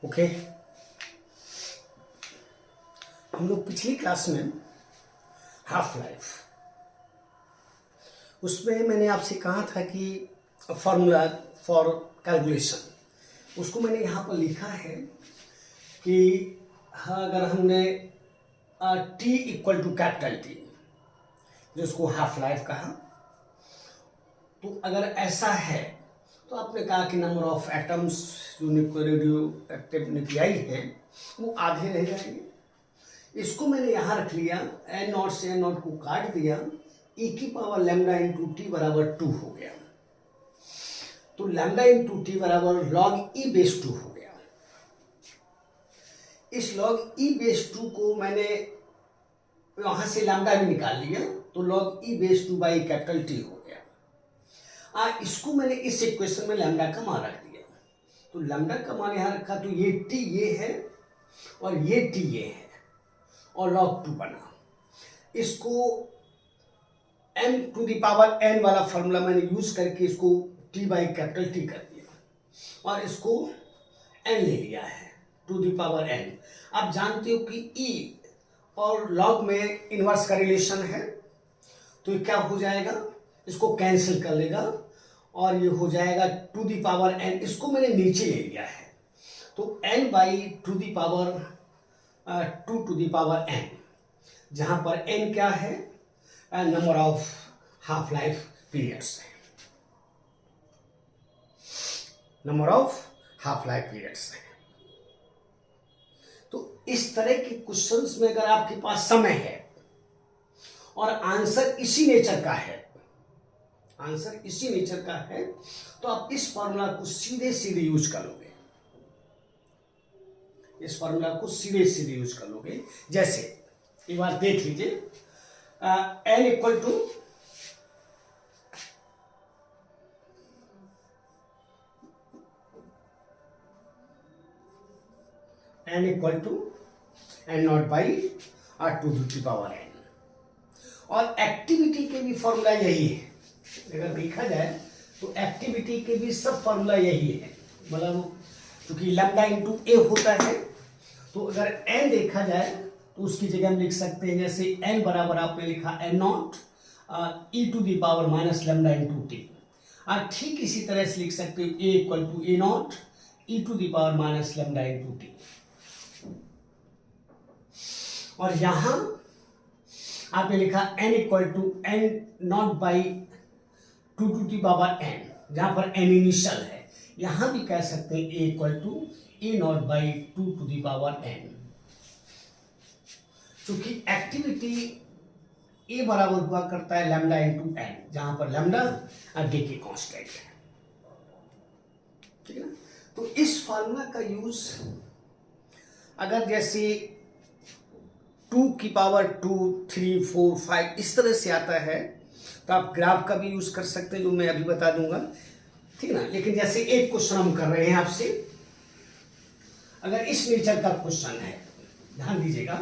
Okay. हम लोग पिछली क्लास में हाफ लाइफ, उसमें मैंने आपसे कहा था कि फॉर्मूला फॉर कैलकुलेशन, उसको मैंने यहाँ पर लिखा है कि अगर हमने T equal to capital T, जिसको हाफ लाइफ कहा, तो अगर ऐसा है तो आपने कहा कि नंबर ऑफ एटम्स जो रेडियो एक्टिव न्यूक्लियाई हैं वो आधे रह जाएंगे। इसको मैंने यहाँ रख लिया, एन नॉट से एन नॉट को काट दिया, e की पावर लैम्डा इंटू टी बराबर 2 हो गया। तो लैम्डा इंटू टी बराबर लॉग ई बेस 2 हो गया। इस लॉग ई बेस 2 को मैंने वहां से लैम्डा भी निकाल लिया, तो log E base 2 by capital T हो गया। इसको मैंने इस इक्वेशन में लैम्डा का मान रख दिया, तो लैम्डा का मान यहां रखा, तो ये टी ये है और ये टी ये है और लॉग 2 बना। इसको n to the power n वाला फॉर्मूला मैंने यूज करके इसको t बाई कैपिटल टी कर दिया और इसको n ले लिया है टू द पावर n। आप जानते हो कि e और log में इनवर्स का रिलेशन है, तो ये क्या हो जाएगा, इसको कैंसिल कर लेगा और ये हो जाएगा टू द पावर n। इसको मैंने नीचे ले लिया है, तो n by to the power 2 to the power n, जहां पर n क्या है, number of half life periods है, number of half life periods है। तो इस तरह के क्वेश्चंस में अगर आपके पास समय है और आंसर इसी नेचर का है, आंसर इसी नेचर का है, तो आप इस फॉर्मूला को सीधे सीधे यूज कर लोगे, इस फॉर्मूला को सीधे सीधे यूज कर लोगे। जैसे एक बार देख लीजिए, n equal to n not by to the power n। और एक्टिविटी के भी फॉर्मूला यही है, अगर देखा जाए तो एक्टिविटी के भी सब फॉर्मूला यही है। मतलब क्योंकि लैम्डा इंटू ए होता है, तो अगर n देखा जाए तो उसकी जगह हम लिख सकते हैं, जैसे n बराबर आपने लिखा n not e to the power minus lambda into t. ठीक इसी तरह से लिख सकते हो a equal to A not e to the power minus lambda into t. और यहां आपने लिखा n equal to n not by 2 to the power n, जहां पर n इनिशियल है। यहां भी कह सकते हैं a equal to A not by 2 to the power n, क्योंकि एक्टिविटी a बराबर हुआ करता है लैम्डा इंटू n, जहां पर लैम्डा डी की कांस्टेंट है, ठीक है ना। तो इस फॉर्मूला का यूज अगर जैसे 2 की पावर 2, 3, 4, 5 इस तरह से आता है, तो आप ग्राफ का भी यूज कर सकते हैं, जो मैं अभी बता दूंगा, ठीक है ना। लेकिन जैसे एक क्वेश्चन हम कर रहे हैं आपसे, अगर इस नेचर का क्वेश्चन है, ध्यान दीजिएगा,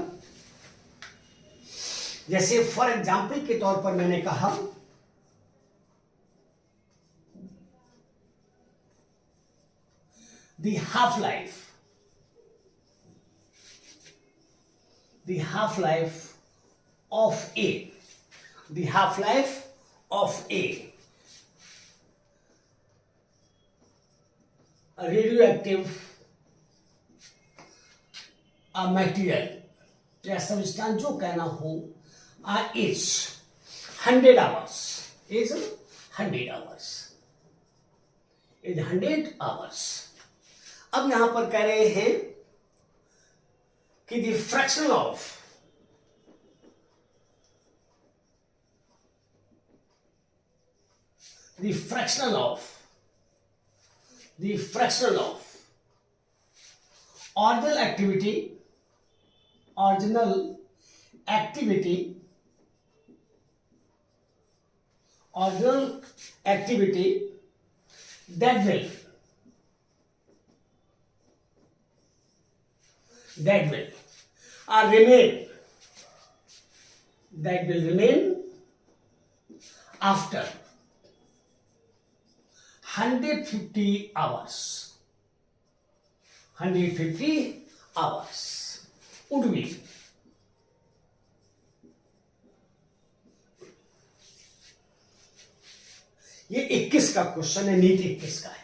जैसे फॉर एग्जांपल के तौर पर मैंने कहा the half life of A, the half-life of a radioactive material या सब्सटेंस जो कहना हो, is 100 hours, is 100 hours, is 100 hours। अब यहां पर कह रहे हैं कि the fraction of the fractional of original activity that will remain after 150 hours 150 hours would be। ये 21 का क्वेश्चन है, नीट 21 का है।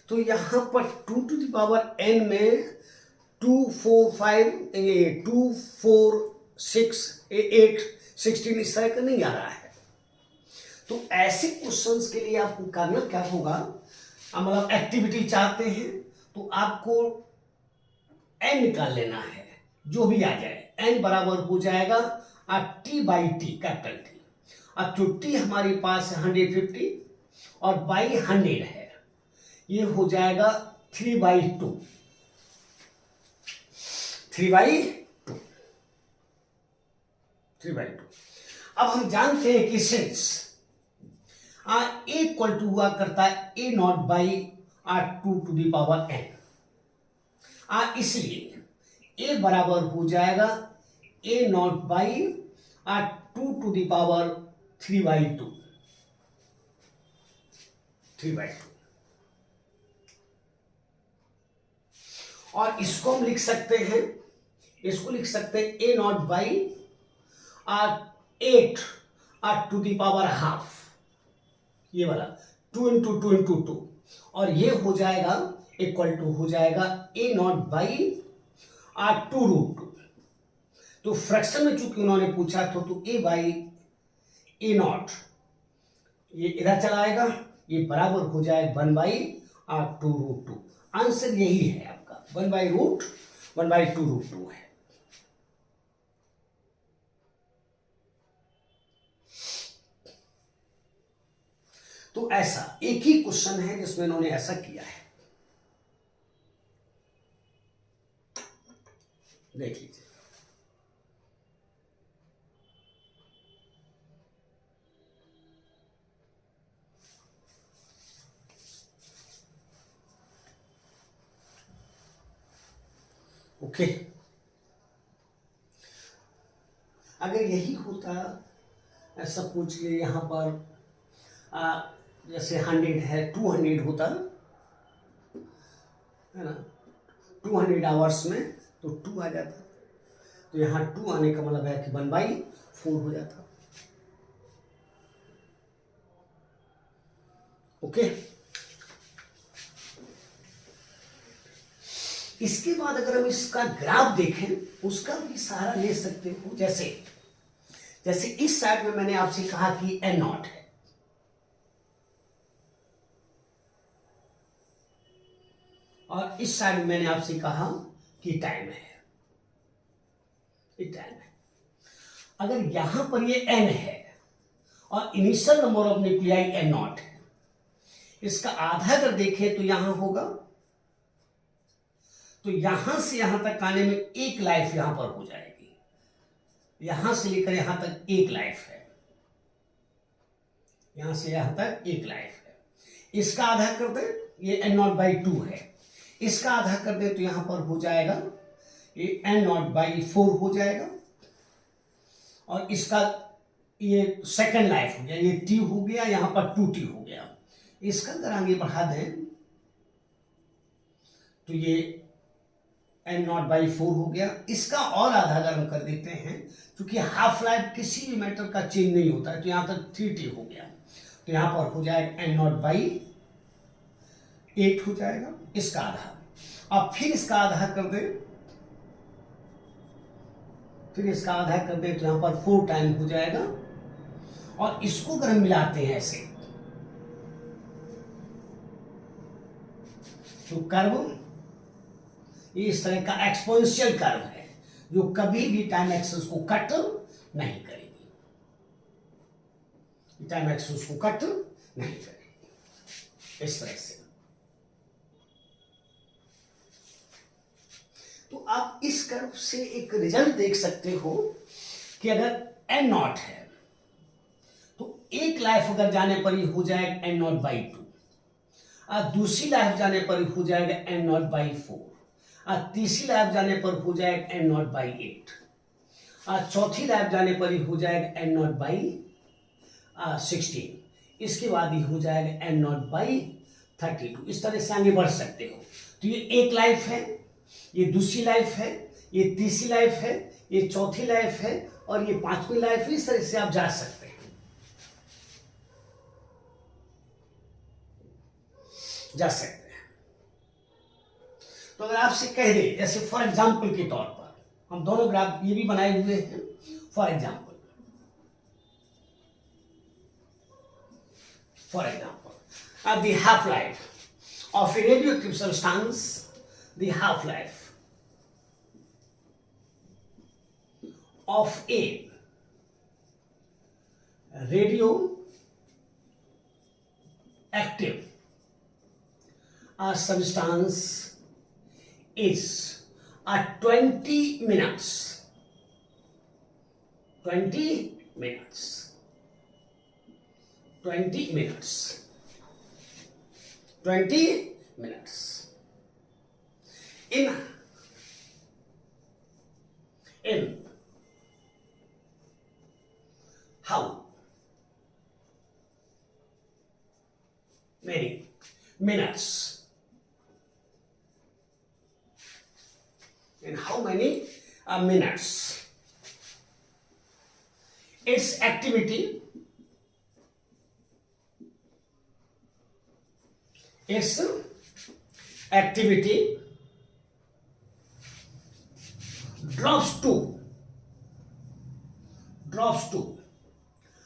तो यहां पर 2 to the power n में 2 4 5 2 4 6 8 16 इस तरह का नहीं आ रहा है। तो ऐसे क्वेश्चंस के लिए आपको करना क्या होगा, मतलब एक्टिविटी चाहते हैं तो आपको n निकाल लेना है, जो भी आ जाए। n बराबर हो जाएगा t/t, कैपिटल टी। अब जो t हमारे पास है 150 और बाई 100 है, ये हो जाएगा 3/2। 3/2। अब हम जानते हैं कि सिंस ए इक्वल टू हुआ करता है A0/2 to the power n, इसलिए ए बराबर हो जाएगा A0/2 to the power 3/2। और इसको हम लिख सकते हैं, A0/8 to the power half, ये वाला 2 into 2 into 2, और ये हो जाएगा इक्वल टू हो जाएगा A0/2√2। तो फ्रैक्शन में चूंकि उन्होंने पूछा तो A/A0 ये इधर चलाएगा, ये बराबर हो जाएगा 1/2√2। आंसर यही है आपका 1/2√2 है। तो ऐसा एक ही क्वेश्चन है जिसमें इन्होंने ऐसा किया है, देख लीजिए। ओके, अगर यही होता, ऐसा पूछ लिए यहां पर जैसे 100 है, 200 होता है ना, 200 आवर्स में तो 2 आ जाता, तो यहाँ 2 आने का मतलब है कि 1/4 हो जाता। ओके, इसके बाद अगर हम इसका ग्राफ देखें, उसका भी सहारा ले सकते हो। जैसे इस साइड में मैंने आपसे कहा कि N0 है, और इस साइड में मैंने आपसे कहा कि टाइम है, अगर यहां पर ये n है और initial number of nuclei N0 है, इसका आधा अगर देखें तो यहां होगा, तो यहां से यहां तक आने में एक लाइफ यहां पर हो जाएगी, यहां से लेकर यहां तक एक लाइफ है, यहां से यहां तक एक लाइफ है। इसका आधा कर दे, ये N0/2 है, इसका आधा कर दे तो यहां पर हो जाएगा ये N0/4 हो जाएगा, और इसका ये सेकंड लाइफ हो गया, ये T हो गया, यहां पर 2T हो गया। इसका अगर आगे बढ़ा दें तो ये N0/4 हो गया। इसका और आधा अगर हम कर देते हैं, क्योंकि हाफ लाइफ किसी भी मैटर का चेंज नहीं होता है, तो यहां तक 3T हो गया, तो यहां पर हो जाएगा N0/8 हो जाएगा, इसका आधा। अब फिर इसका आधा कर दे, तो यहां पर 4 टाइम हो जाएगा, और इसको अगर हम मिलाते हैं ऐसे, तो कर्व ये इस तरह का एक्सपोनेंशियल कर्व है, जो कभी भी टाइम एक्सेस को कट नहीं करेगी, इस तरह से। तो आप इस कर्व से एक रिजल्ट देख सकते हो कि अगर N0 है तो एक लाइफ अगर जाने पर ही हो जाएगा N0/2, और दूसरी लाइफ जाने पर हो जाएगा N0/4, और तीसरी लाइफ जाने पर हो जाएगा N0/8, और चौथी लाइफ जाने पर ही हो जाएगा 16। इसके बाद ये हो जाएगा n0/32। इस तरह से आगे बढ़ सकते हो। तो ये एक लाइफ है, ये दूसरी लाइफ है, ये तीसरी लाइफ है, ये चौथी लाइफ है और ये पांचवी लाइफ है। इस तरह से आप जा सकते हैं, जा सकते हैं। तो अगर आपसे कह दे, जैसे फॉर एग्जाम्पल के तौर पर, हम दोनों ग्राफ ये भी बनाए हुए हैं for example, the half-life of a radioactive substance, the half-life of a radioactive substance is 20 minutes. 20 minutes. 20 minutes. 20 minutes. In how many minutes? In how many minutes? Its activity drops to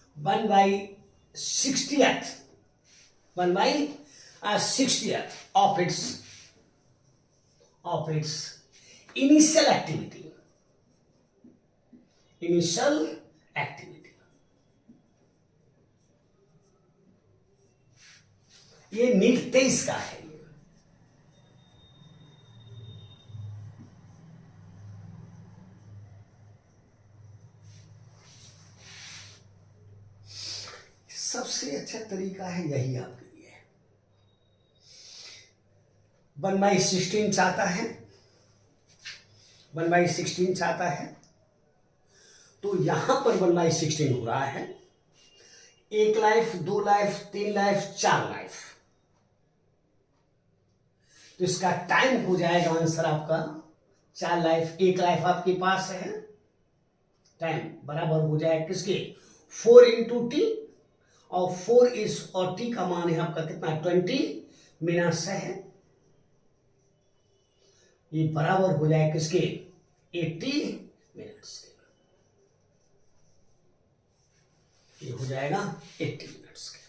1/60th of its initial activity. ये NEET 23 का है। सबसे अच्छा तरीका है यही आपके लिए। 1/16 चाहता है, 1/16 चाहता है, तो यहां पर 1/16 हो रहा है। 1 लाइफ, 2 लाइफ, 3 लाइफ, 4 लाइफ। तो इसका टाइम हो जाएगा आंसर आपका 4 लाइफ। 1 लाइफ आपके पास है, टाइम बराबर हो जाएगा किसके? 4 इंटू टी, और 4 इस और टी का मान है आपका कितना? 20 मिनट्स है। ये बराबर हो जाएगा किसके? 80 मिनट्स के। ये हो जाएगा 80 मिनट्स के।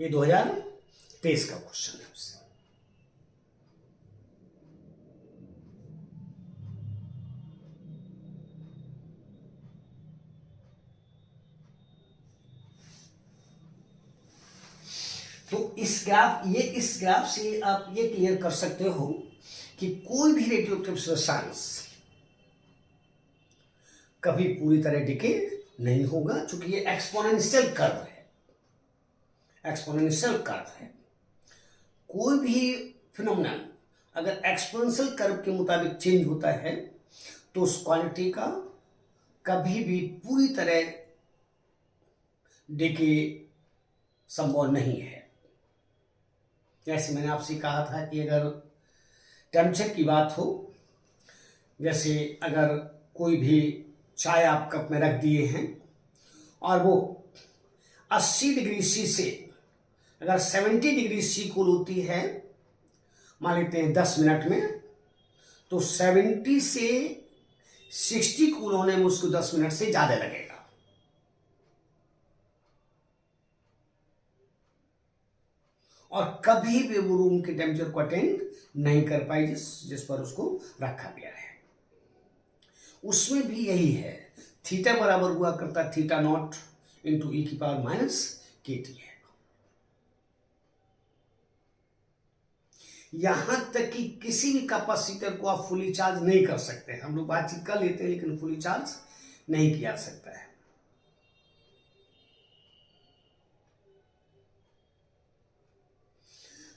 ये 2023 का क्वेश्चन है उससे। तो इस ग्राफ से आप ये क्लियर कर सकते हो कि कोई भी रेडियोएक्टिव सब्सटेंस कभी पूरी तरह डिके नहीं होगा, क्योंकि ये एक्सपोनेंशियल कर्व है। एक्सपोनेंशियल कर्व है। कोई भी फिनोमेनन अगर एक्सपोनेंशियल कर्व के मुताबिक चेंज होता है तो उस क्वालिटी का कभी भी पूरी तरह डिके संभव नहीं है। जैसे मैंने आपसे कहा था कि अगर टेम्परेचर की बात हो, जैसे अगर कोई भी चाय आप कप में रख दिए हैं और वो 80 डिग्री सी से अगर 70 डिग्री सी कूल होती है, मान लेते हैं 10 मिनट में, तो 70 से 60 कूल होने में उसको 10 मिनट से ज़्यादा लगेगा। और कभी भी वो रूम के टेम्परेचर को अटेंड नहीं कर पाई जिस पर उसको रखा गया है। उसमें भी यही है, थीटा बराबर हुआ करता थीटा नॉट इंटू ई की पावर माइनस केटी है। यहां तक कि किसी भी कैपेसिटर को आप फुली चार्ज नहीं कर सकते। हम लोग बातचीत कर लेते हैं लेकिन फुली चार्ज नहीं किया जा सकता है।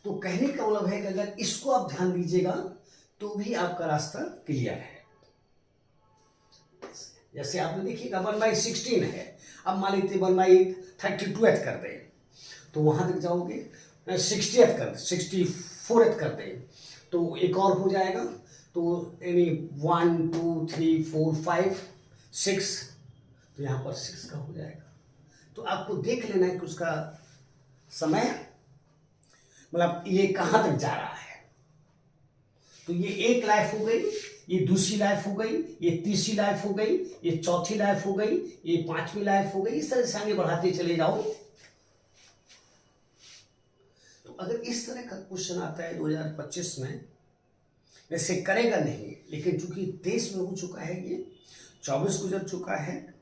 तो कहने का मतलब है कि अगर इसको आप ध्यान दीजिएगा तो भी आपका रास्ता क्लियर है। जैसे आपने देखिएगा 1/16 है, अब मान लीजिए 1/32 कर दें तो वहां तक जाओगे, 60th कर दे, 64th कर दे तो एक और हो जाएगा, तो यानी 1 2 3 4 5 6, तो यहाँ पर 6 का हो जाएगा। तो आपको देख लेना है कि उसका समय मतलब ये कहाँ तक जा रहा है। तो ये एक लाइफ हो गई, ये दूसरी लाइफ हो गई, ये तीसरी लाइफ हो गई, ये चौथी लाइफ हो गई, ये पांचवी लाइफ हो गई, इस तरह से आगे बढ़ाते चले जाओ। तो अगर इस तरह का क्वेश्चन आता है 2025 में, वैसे करेगा नहीं, लेकिन चूंकि 23 में हो चुका है, ये 24 गुजर चुका है,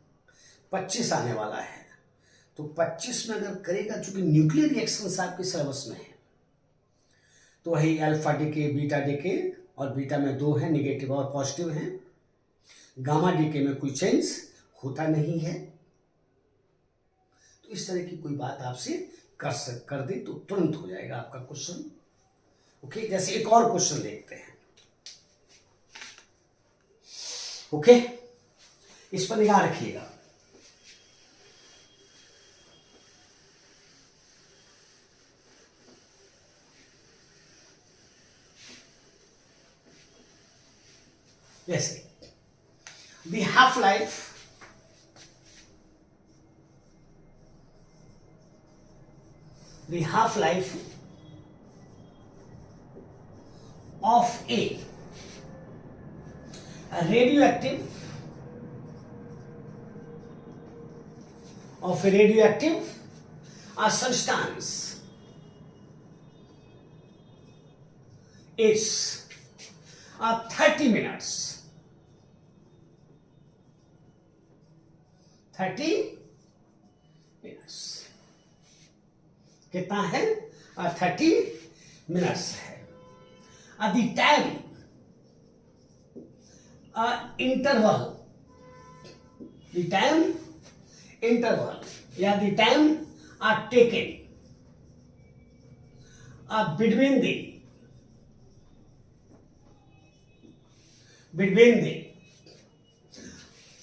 25 आने वाला है, तो 25 में अगर करेगा, चूंकि न्यूक्लियर रिएक्शन आपके सिलेबस में है, तो वही अल्फा डीके, बीटा डीके, और बीटा में 2 है, निगेटिव और पॉजिटिव है, गामा डीके में कोई चेंज होता नहीं है। तो इस तरह की कोई बात आपसे कर दे तो तुरंत हो जाएगा आपका क्वेश्चन। ओके, जैसे एक और क्वेश्चन देखते हैं। ओके, इस पर निगाह रखिएगा। जैसे the half-life of a radioactive substance is 30 minutes. 30 minutes कितना है? 30 मिनट्स है। द टाइम इंटरवल या the time taken between the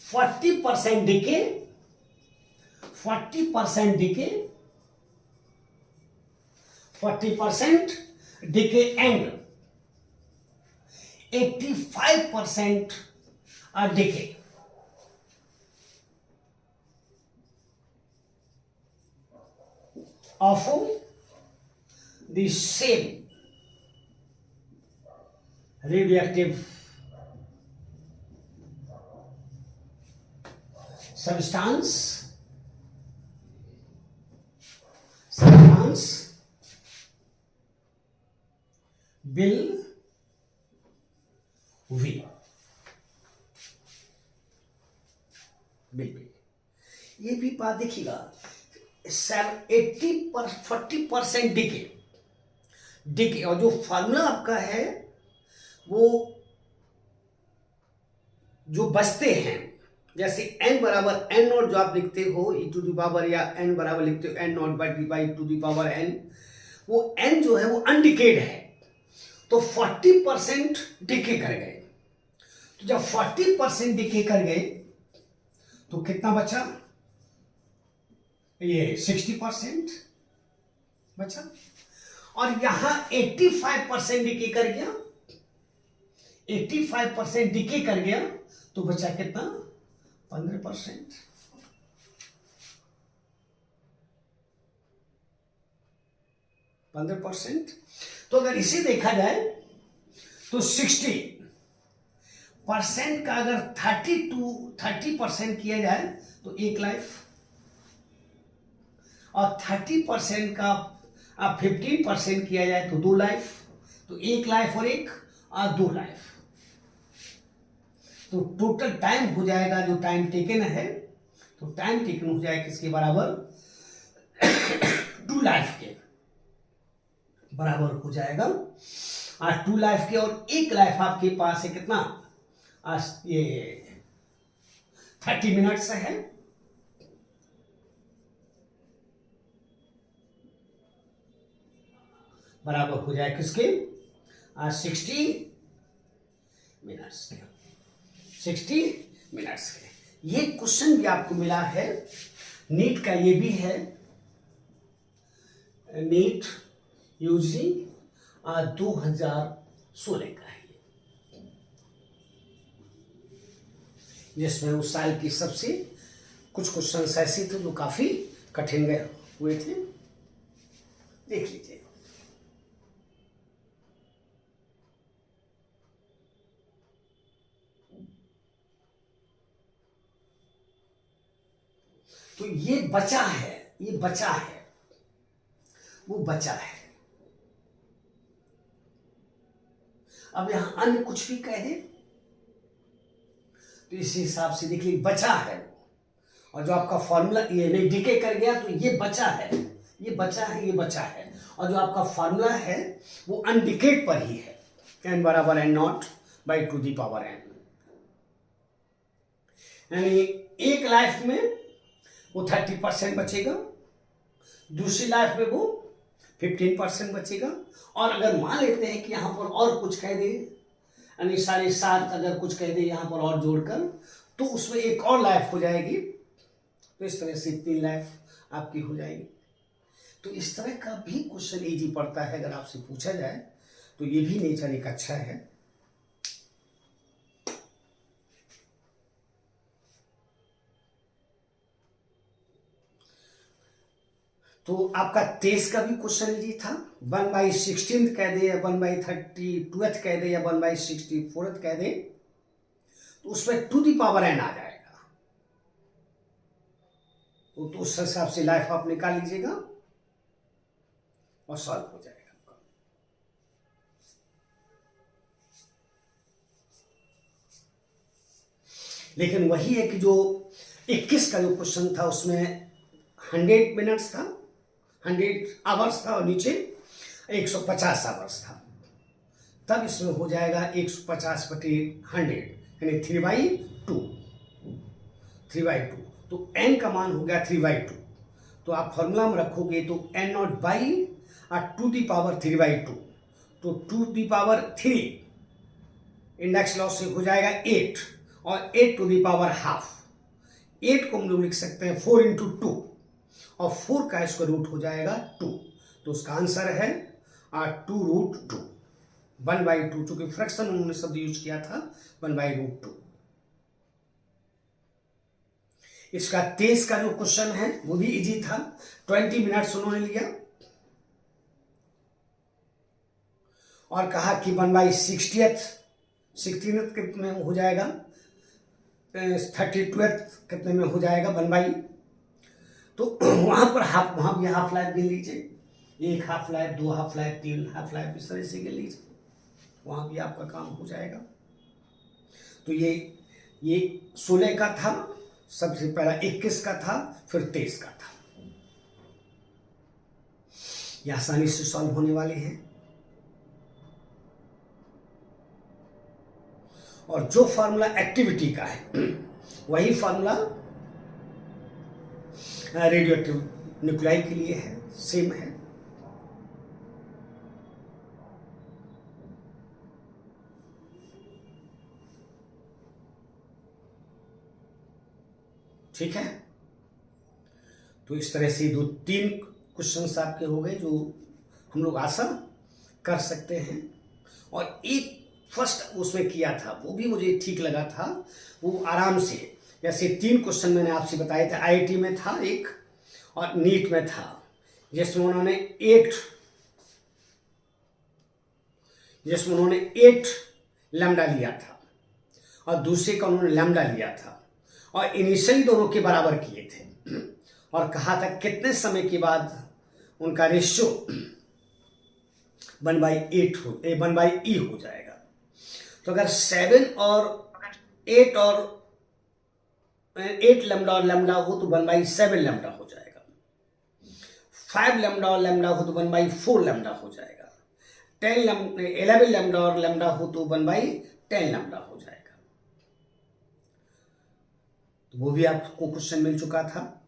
40% decay, 40% decay and 85% decay. Of the same radioactive substance will be। ये भी बात देखिएगा, 40% डिके, और जो फार्मूला आपका है वो जो बचते हैं, जैसे n बराबर n नॉट जो आप लिखते हो e टू दी पावर, या n बराबर लिखते हो n not by two the power n, वो n जो है वो अनडिकेड है, तो 40% डिके कर गए। तो जब 40% डिके कर गए तो कितना बचा? ये 60% बचा। और यहां 85% डिके कर गया, 85% डिके कर गया, तो बचा कितना? 15%। तो अगर इसे देखा जाए तो 60% का अगर 30% किया जाए तो 1 लाइफ, और 30% का 15% किया जाए तो 2 लाइफ, तो 1 लाइफ और 2 लाइफ। तो टोटल टाइम हो जाएगा जो टाइम टेकन है, तो टाइम टेकन हो जाएगा किसके बराबर? 2 लाइफ के बराबर हो जाएगा। 2 लाइफ के, और 1 लाइफ आपके पास है कितना? ये 30 मिनट्स है। बराबर हो जाए किसके, 60 मिनट्स के, 60 मिनट्स के। ये क्वेश्चन भी आपको मिला है नीट का, ये भी है नीट यूजी 2016 का है, जिसमें उस साल की सबसे कुछ क्वेश्चन ऐसे थे जो काफी कठिन गए हुए थे, देख लीजिए। तो ये बचा है, ये बचा है, वो बचा है। अब यहां अन्य कुछ भी कहे तो इस हिसाब से देखिए बचा है वो, और जो आपका फॉर्मूला ये नहीं डीके कर गया तो ये बचा है, ये बचा है, ये बचा है, और जो आपका फॉर्मूला है वो अनडिकेट पर ही है, n बराबर n not by 2 the power n। यानी एक लाइफ में वो 30% बचेगा, दूसरी लाइफ में वो 15% बचेगा, और अगर मान लेते हैं कि यहां पर और कुछ कह दे, यानी 7.5 अगर कुछ कह दे यहां पर और जोड़कर, तो उसमें एक और लाइफ हो जाएगी, तो इस तरह से 3 लाइफ आपकी हो जाएगी। तो इस तरह का भी क्वेश्चन इजी पड़ता है, अगर आपसे पूछा जाए तो ये भी नेचर एक अच्छा है। तो आपका 23 का भी क्वेश्चन इजी था, 1/16 कह दे या 1/32 कह दे या 1/64 कह दे, तो उसमें 2 दी पावर n आ जाएगा, तो उस हिसाब से लाइफ आप निकाल लीजिएगा और सॉल्व हो जाएगा आपका। लेकिन वही है कि जो 21 का जो क्वेश्चन था उसमें 100 मिनट्स था, 100 आवर्स था, और नीचे 150 आवर्स था, तब इसमें हो जाएगा 150/100 यानी 3/2, 3/2। तो n का मान हो गया 3/2, तो आप फॉर्मूला में रखोगे तो n not by 2 the power 3/2, तो 2 दी पावर 3 इंडेक्स लॉस से हो जाएगा 8, और 8 टू दी पावर हाफ, 8 को हम लोग लिख सकते हैं 4 × 2, और 4 का स्क्वायर रूट हो जाएगा 2, तो उसका आंसर है 2√2, 1/2, चूंकि फ्रैक्शन उन्होंने शब्द यूज किया था 1/√2। इसका 23 का जो क्वेश्चन है वो भी इजी था, 20 मिनट्स उन्होंने लिया और कहा कि 1/60 कितने में हो जाएगा, 32 कितने में हो जाएगा 1/, तो वहां पर वहां भी हाफ लाइफ गिन लीजिए, 1 half life, 2 half life, 3 half life, इस तरह से गिन लीजिए, वहां भी आपका काम हो जाएगा। तो ये 16 का था, सबसे पहला 21 का था, फिर 23 का था। ये आसानी से सॉल्व होने वाले हैं, और जो फार्मूला एक्टिविटी का है वही फार्मूला रेडियो एक्टिव न्यूक्लियाई के लिए है, सेम है। ठीक है, तो इस तरह से 2-3 क्वेश्चंस आपके हो गए जो हम लोग आसान कर सकते हैं, और एक फर्स्ट उसमें किया था वो भी मुझे ठीक लगा था, वो आराम से, जैसे 3 क्वेश्चन मैंने आपसे बताए थे, आईआईटी में था एक और नीट में था, जिसमें उन्होंने 8 लैम्डा लिया था और दूसरे का उन्होंने लैम्डा लिया था, और इनिशियली दोनों के बराबर किए थे, और कहा था कितने समय के बाद उनका रेशियो 1/8 1/e हो जाएगा। तो अगर 7 और 8 और 8 लैम्डा और लैम्डा हो तो 1/7 लैम्डा हो जाएगा, 5 लैम्डा और लैम्डा हो तो 1/4 लैम्डा हो जाएगा, 11 लैम्डा और लैम्डा हो तो 1/10 लैम्डा हो जाएगा। तो वो भी आपको क्वेश्चन मिल चुका था।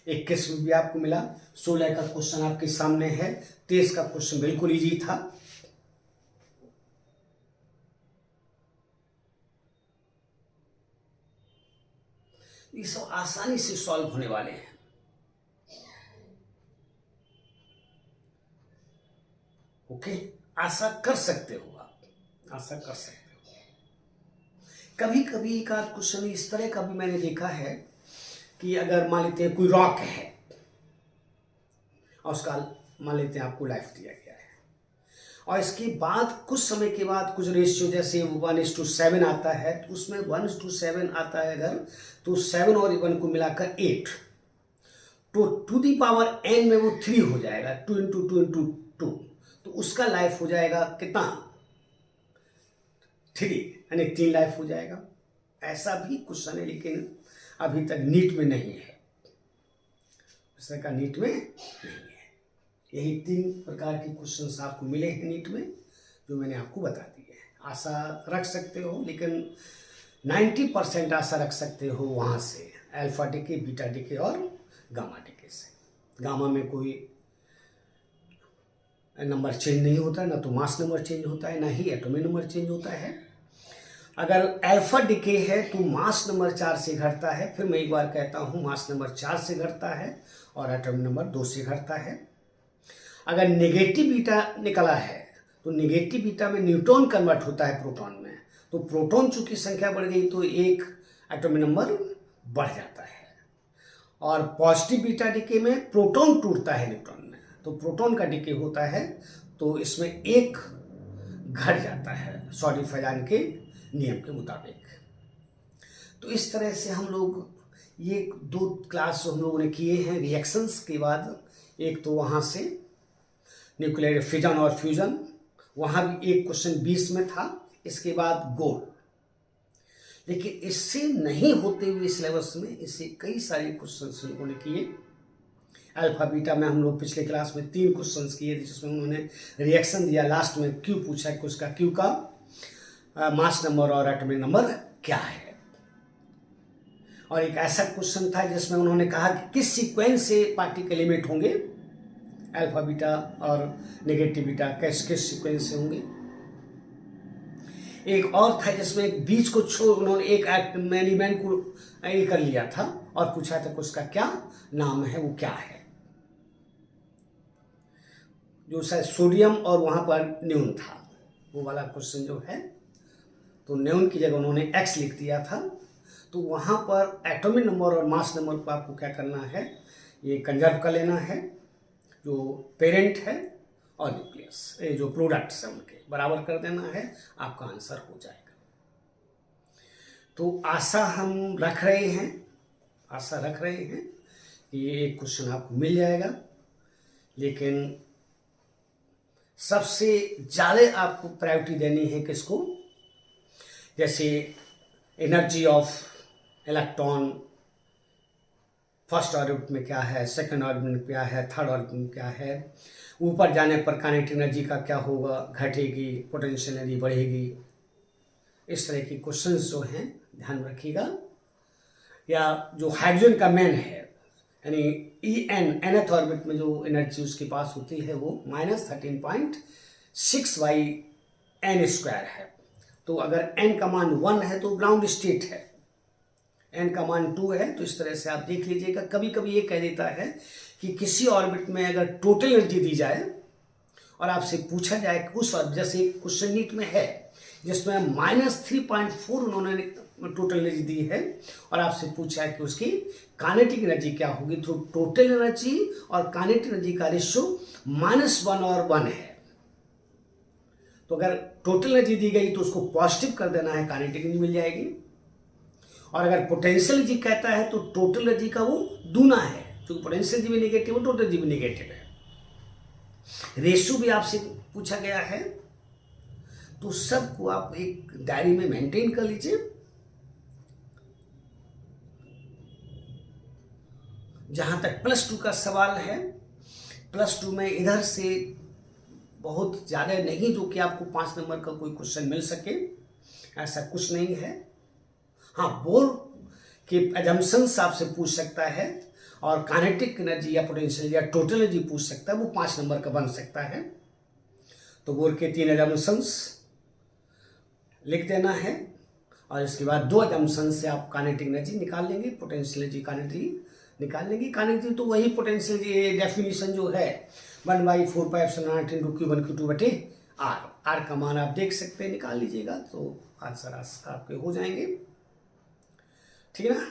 21 में भी आपको मिला, 16 का क्वेश्चन आपके सामने है, 23 का क्वेश्चन बिल्कुल इजी था। ये सब आसानी से सॉल्व होने वाले हैं। ओके, आशा कर सकते हो आप, आशा कर सकते हो। कभी कभी एक आध क्वेश्चन इस तरह का भी मैंने देखा है कि अगर मान लेते हैं कोई रॉक है और उसका मान लेते हैं आपको लाइफ दिया गया है, और इसके बाद कुछ समय के बाद कुछ रेशियो जैसे 1:7 आता है, तो उसमें 1:7 आता है अगर, तो 7 और 1 को मिलाकर 8, तो टू दी पावर n में वो 3 हो जाएगा, 2 × 2 × 2, तो उसका लाइफ हो जाएगा कितना, 3, यानी 3 लाइफ हो जाएगा। ऐसा भी क्वेश्चन है, लेकिन अभी तक नीट में नहीं है, इस तरह का नीट में नहीं है। यही 3 प्रकार के क्वेश्चंस आपको मिले हैं नीट में, जो मैंने आपको बता दिए हैं। आशा रख सकते हो, लेकिन 90% आशा रख सकते हो वहाँ से, अल्फा डीके, बीटा डीके और गामा डीके से। गामा में कोई नंबर चेंज नहीं होता है, ना तो मास नंबर चेंज होता है, ना ही एटॉमिक नंबर चेंज होता है। अगर अल्फा डीके है तो मास नंबर 4 से घटता है, फिर मैं एक बार कहता हूँ मास नंबर 4 से घटता है और एटॉमिक नंबर 2 से घटता है। अगर नेगेटिव बीटा निकला है तो नेगेटिव बीटा में न्यूट्रॉन कन्वर्ट होता है प्रोटॉन में, तो प्रोटॉन चूंकि संख्या बढ़ गई तो एक एटॉमिक नंबर बढ़ जाता है। और पॉजिटिव बीटा डीके में प्रोटॉन टूटता है न्यूट्रॉन में, तो प्रोटॉन का डीके होता है, तो इसमें एक घट जाता है सॉडी फैजान के नियम के मुताबिक। तो इस तरह से हम लोग ये 2 क्लास हम लोगों ने किए हैं रिएक्शंस के बाद। एक तो वहाँ से न्यूक्लियर फिजन और फ्यूजन, वहाँ भी एक क्वेश्चन 20 में था, इसके बाद गोल। लेकिन इससे नहीं होते हुए सिलेबस में इससे कई सारे क्वेश्चन हम लोगों ने किए। अल्फा बीटा में हम लोग पिछले क्लास में 3 क्वेश्चंस किए, जिसमें उन्होंने रिएक्शन दिया, लास्ट में क्यू पूछा कि उसका क्यू का मास नंबर और एटॉमिक नंबर क्या है। और एक ऐसा क्वेश्चन था जिसमें उन्होंने कहा कि किस सीक्वेंस से पार्टिकल एमिट होंगे, अल्फा बीटा और नेगेटिव बीटा किस किस सीक्वेंस से होंगे। एक और था जिसमें एक बीज को छोड़ उन्होंने एक एलिमेंट को ये कर लिया था और पूछा था कि उसका क्या नाम है, वो क्या है, जो शायद सोडियम और वहां पर न्यून था, वो वाला क्वेश्चन जो है, तो न्यून की जगह उन्होंने एक्स लिख दिया था। तो वहां पर एटॉमिक नंबर और मास नंबर को आपको क्या करना है, ये कंजर्व कर लेना है, जो पेरेंट है और न्यूक्लियस, ये जो प्रोडक्ट्स है उनके बराबर कर देना है, आपका आंसर हो जाएगा। तो आशा हम रख रहे हैं, आशा रख रहे हैं कि ये एक क्वेश्चन आपको मिल जाएगा, लेकिन सबसे ज़्यादा आपको प्रायोरिटी देनी है किसको, जैसे energy of electron first orbit में क्या है, सेकंड ऑर्बिट में क्या है, थर्ड ऑर्बिट में क्या है, ऊपर जाने पर काइनेटिक एनर्जी का क्या होगा, घटेगी, पोटेंशियल एनर्जी बढ़ेगी। इस तरह के क्वेश्चंस जो हैं ध्यान रखिएगा। या जो हाइड्रोजन का मैन है, यानी nth ऑर्बिट में जो एनर्जी उसके पास होती है वो -13.6/n² है। तो अगर n का मान 1 है तो ग्राउंड स्टेट है, n का मान 2 है, तो इस तरह से आप देख लीजिएगा। कभी कभी ये कह देता है कि किसी ऑर्बिट में अगर टोटल एनर्जी दी जाए और आपसे पूछा जाए कि उस ऑर्बिट, जैसे क्वेश्चन नीट में है जिसमें -3.4 उन्होंने टोटल एनर्जी दी है और आपसे पूछा है कि उसकी काइनेटिक एनर्जी क्या होगी, तो टोटल एनर्जी और काइनेटिक एनर्जी का रेशियो -1 और 1 है। तो अगर टोटल एनर्जी दी गई तो उसको पॉजिटिव कर देना है, काइनेटिक एनर्जी मिल जाएगी। और अगर पोटेंशियल एनर्जी कहता है तो टोटल एनर्जी का वो दूना है, क्योंकि पोटेंशियल एनर्जी भी नेगेटिव है, टोटल एनर्जी भी नेगेटिव है। रेशियो भी आपसे पूछा गया है, तो सबको आप एक डायरी में मेंटेन कर लीजिए। जहां तक +2 का सवाल है, +2 में इधर से बहुत ज़्यादा नहीं जो कि आपको 5 नंबर का कोई क्वेश्चन मिल सके, ऐसा कुछ नहीं है। हाँ, बोर्ड के एजम्पशंस आपसे पूछ सकता है और काइनेटिक एनर्जी या पोटेंशियल या टोटल एनर्जी पूछ सकता है, वो 5 नंबर का बन सकता है। तो बोर के 3 एजम्पशंस लिख देना है और इसके बाद 2 एजम्पशन से आप काइनेटिक एनर्जी निकाल लेंगे, पोटेंशियल एनर्जी काइनेटिक निकाल लेंगे। काइनेटिक तो वही पोटेंशियल एनर्जी डेफिनेशन जो है 1/4πε0 × Q1Q2/R। आर का मान आप देख सकते हैं, निकाल लीजिएगा तो आंसर आपके हो जाएंगे। ठीक है ना।